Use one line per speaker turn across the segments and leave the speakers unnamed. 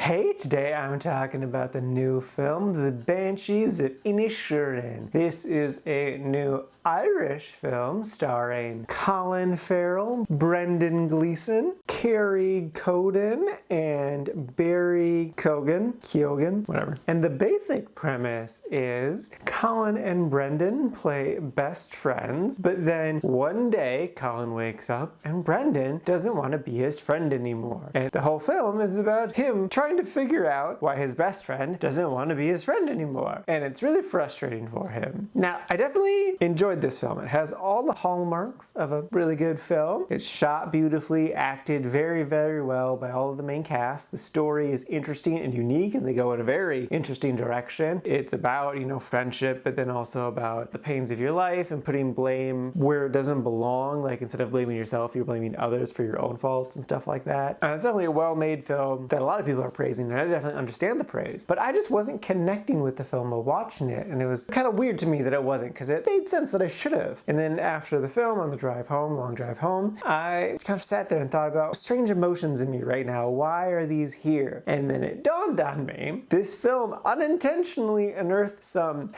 Hey, today I'm talking about the new film, The Banshees of Inisherin. This is a new Irish film starring Colin Farrell, Brendan Gleeson, Kerry Coden, and Barry Keoghan, whatever. And the basic premise is Colin and Brendan play best friends, but then one day Colin wakes up and Brendan doesn't want to be his friend anymore. And the whole film is about him trying to figure out why his best friend doesn't want to be his friend anymore. And it's really frustrating for him. Now, I definitely enjoyed this film. It has all the hallmarks of a really good film. It's shot beautifully, acted very, very well by all of the main cast. The story is interesting and unique, and they go in a very interesting direction. It's about, friendship, but then also about the pains of your life and putting blame where it doesn't belong. Like, instead of blaming yourself, you're blaming others for your own faults and stuff like that. And it's definitely a well-made film that a lot of people are praising, and I definitely understand the praise. But I just wasn't connecting with the film while watching it, and it was kind of weird to me that it wasn't, because it made sense that I should have. And then after the film, on the drive home, long drive home, I kind of sat there and thought about strange emotions in me right now. Why are these here? And then it dawned on me, this film unintentionally unearthed some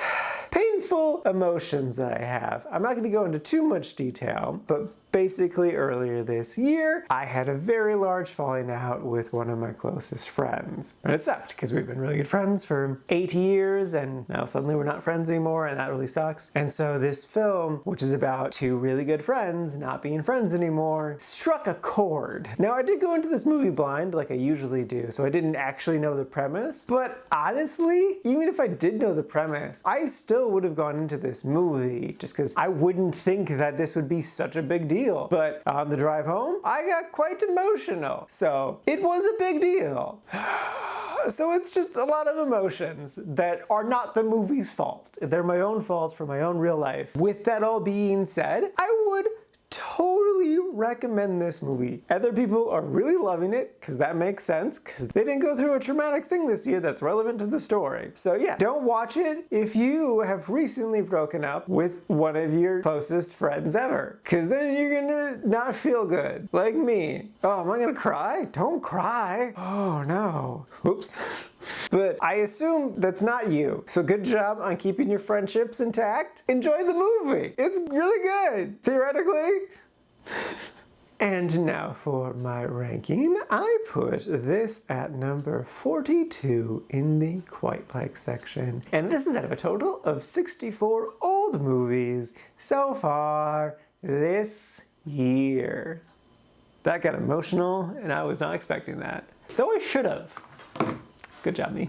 painful emotions that I have. I'm not going to go into too much detail, but basically, earlier this year, I had a very large falling out with one of my closest friends. And it sucked, because we've been really good friends for 8 years, and now suddenly we're not friends anymore, and that really sucks. And so this film, which is about two really good friends not being friends anymore, struck a chord. Now, I did go into this movie blind, like I usually do, so I didn't actually know the premise, but honestly, even if I did know the premise, I still would have gone into this movie, just because I wouldn't think that this would be such a big deal. But on the drive home, I got quite emotional. So it was a big deal. So it's just a lot of emotions that are not the movie's fault. They're my own fault for my own real life. With that all being said, I would totally recommend this movie. Other people are really loving it, because that makes sense, because they didn't go through a traumatic thing this year that's relevant to the story. So yeah, don't watch it if you have recently broken up with one of your closest friends ever, because then you're gonna not feel good, like me. Oh, am I gonna cry? Don't cry. Oh no. Oops. But I assume that's not you. So good job on keeping your friendships intact. Enjoy the movie. It's really good, theoretically. And now for my ranking, I put this at number 42 in the Quite Like section. And this is out of a total of 64 old movies so far this year. That got emotional, and I was not expecting that. Though I should have. Good job, me.